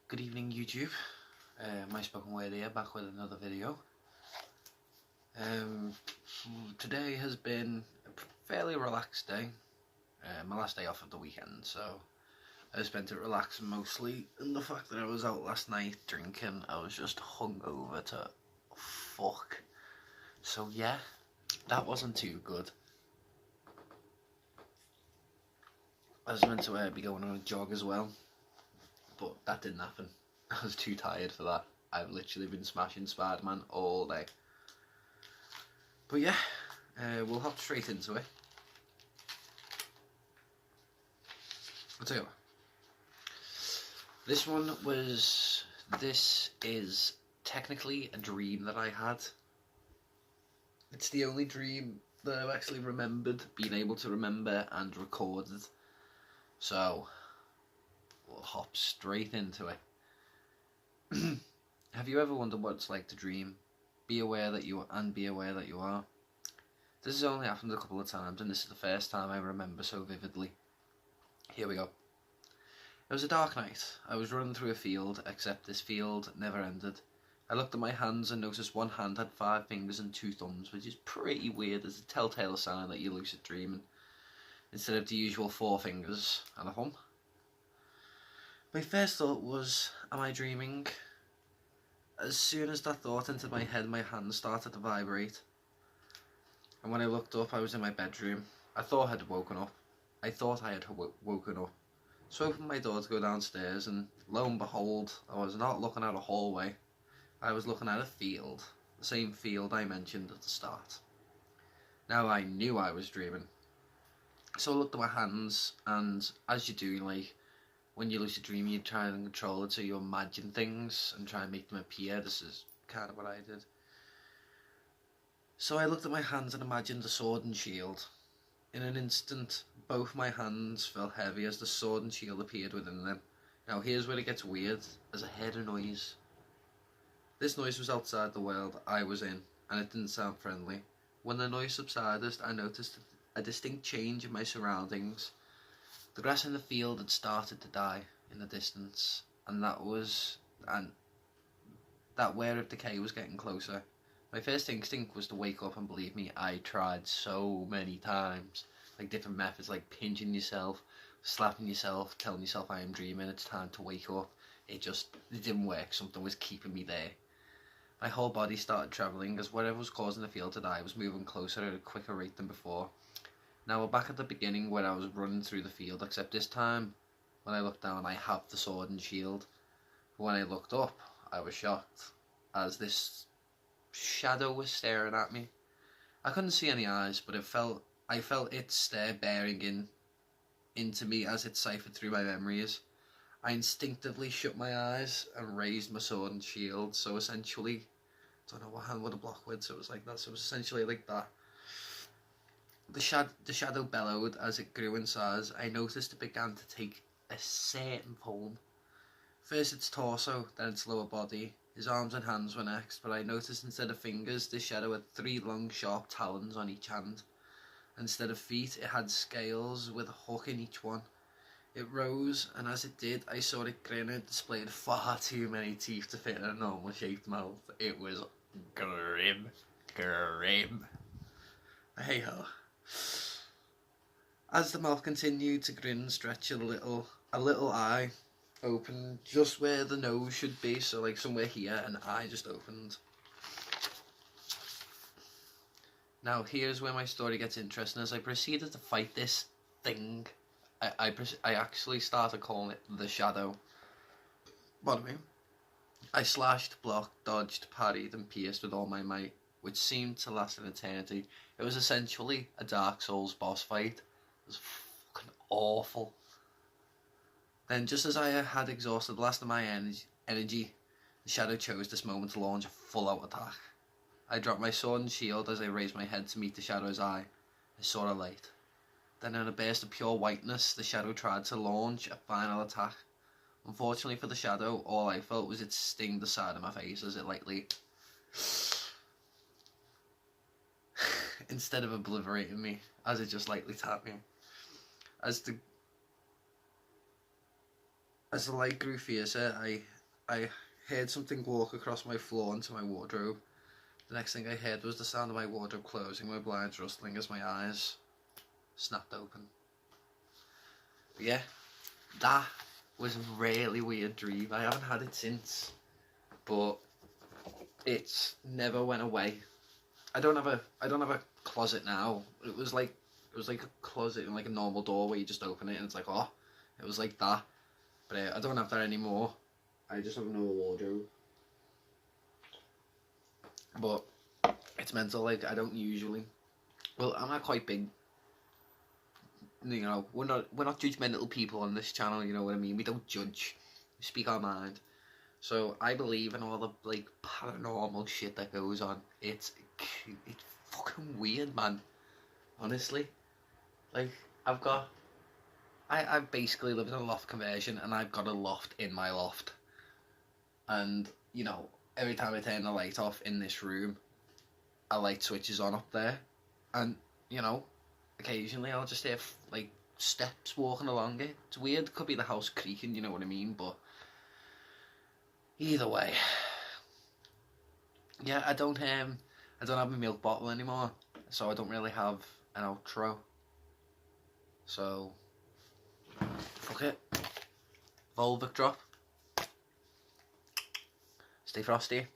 Good evening, YouTube. My spoken word here, back with another video. Today has been a fairly relaxed day. My last day off of the weekend, so I spent it relaxing mostly. And the fact that I was out last night drinking, I was just hungover to fuck. So yeah, that wasn't too good. I was meant to be going on a jog as well, but that didn't happen. I was too tired for that. I've literally been smashing Spider-Man all day. But yeah, we'll hop straight into it. I'll tell you what. This is technically a dream that I had. It's the only dream that I've actually remembered, been able to remember and recorded. So, we'll hop straight into it. Have you ever wondered what it's like to dream? Be aware that you are. This has only happened a couple of times, and this is the first time I remember so vividly. Here we go. It was a dark night. I was running through a field, except this field never ended. I looked at my hands and noticed one hand had 5 fingers and 2 thumbs, which is pretty weird as a telltale sign that you're lucid dreaming, instead of the usual 4 fingers and a thumb. My first thought was, am I dreaming? As soon as that thought entered my head, my hands started to vibrate. And when I looked up, I was in my bedroom. I thought I had woken up. So I opened my door to go downstairs, and lo and behold, I was not looking at a hallway. I was looking at a field. The same field I mentioned at the start. Now I knew I was dreaming. So I looked at my hands, and as you do, like, when you lucid dream, you try and control it, so you imagine things and try and make them appear. This is kind of what I did. So I looked at my hands and imagined a sword and shield. In an instant, both my hands felt heavy as the sword and shield appeared within them. Now here's where it gets weird, as I heard a noise. This noise was outside the world I was in, and it didn't sound friendly. When the noise subsided, I noticed a distinct change in my surroundings. The grass in the field had started to die in the distance, and that wear of decay was getting closer. My first instinct was to wake up, and believe me, I tried so many times. Like different methods, like pinching yourself, slapping yourself, telling yourself I am dreaming, it's time to wake up. It didn't work. Something was keeping me there. My whole body started travelling, as whatever was causing the field to die was moving closer at a quicker rate than before. Now we're back at the beginning where I was running through the field, except this time, when I looked down, I have the sword and shield. But when I looked up, I was shocked, as this shadow was staring at me. I couldn't see any eyes, but I felt its stare bearing into me as it ciphered through my memories. I instinctively shut my eyes and raised my sword and shield, so essentially, I don't know what hand would have blocked with, so it was like that, so it was essentially like that. The shadow bellowed as it grew in size. I noticed it began to take a certain form. First its torso, then its lower body. His arms and hands were next, but I noticed instead of fingers, the shadow had 3 long sharp talons on each hand. Instead of feet, it had scales with a hook in each one. It rose, and as it did, I saw it grin and displayed far too many teeth to fit in a normal shaped mouth. It was grim. Hey ho. As the mouth continued to grin and stretch a little eye opened just where the nose should be, so like somewhere here, an eye just opened. Now here's where my story gets interesting. As I proceeded to fight this thing, I actually started calling it the Shadow. Pardon me. I slashed, blocked, dodged, parried and pierced with all my might, which seemed to last an eternity. It was essentially a Dark Souls boss fight. It was fucking awful. Then, just as I had exhausted the last of my energy, the Shadow chose this moment to launch a full-out attack. I dropped my sword and shield as I raised my head to meet the Shadow's eye. I saw a light. Then, in a burst of pure whiteness, the Shadow tried to launch a final attack. Unfortunately for the Shadow, all I felt was it sting the side of my face as it lightly instead of obliterating me, as it just lightly tapped me. As the light grew fiercer, I I heard something walk across my floor into my wardrobe. The next thing I heard was the sound of my wardrobe closing, my blinds rustling as my eyes snapped open. But yeah, that was a really weird dream. I haven't had it since, but it's never went away. I don't have a closet now. It was like a closet in like a normal door where you just open it and it's like, oh, it was like that. But I don't have that anymore. I just have a normal wardrobe. But it's mental. Like, I don't usually. Well, I'm not quite big. You know, we're not judgmental people on this channel. You know what I mean? We don't judge. We speak our mind. So I believe in all the like paranormal shit that goes on. It's fucking weird, man. Honestly, like I basically live in a loft conversion, and I've got a loft in my loft. And you know, every time I turn the light off in this room, a light switches on up there, and you know, occasionally I'll just hear like steps walking along it. It's weird. It could be the house creaking. You know what I mean? But either way, yeah, I don't have a milk bottle anymore, so I don't really have an outro. So fuck it. Volvic drop. Stay frosty.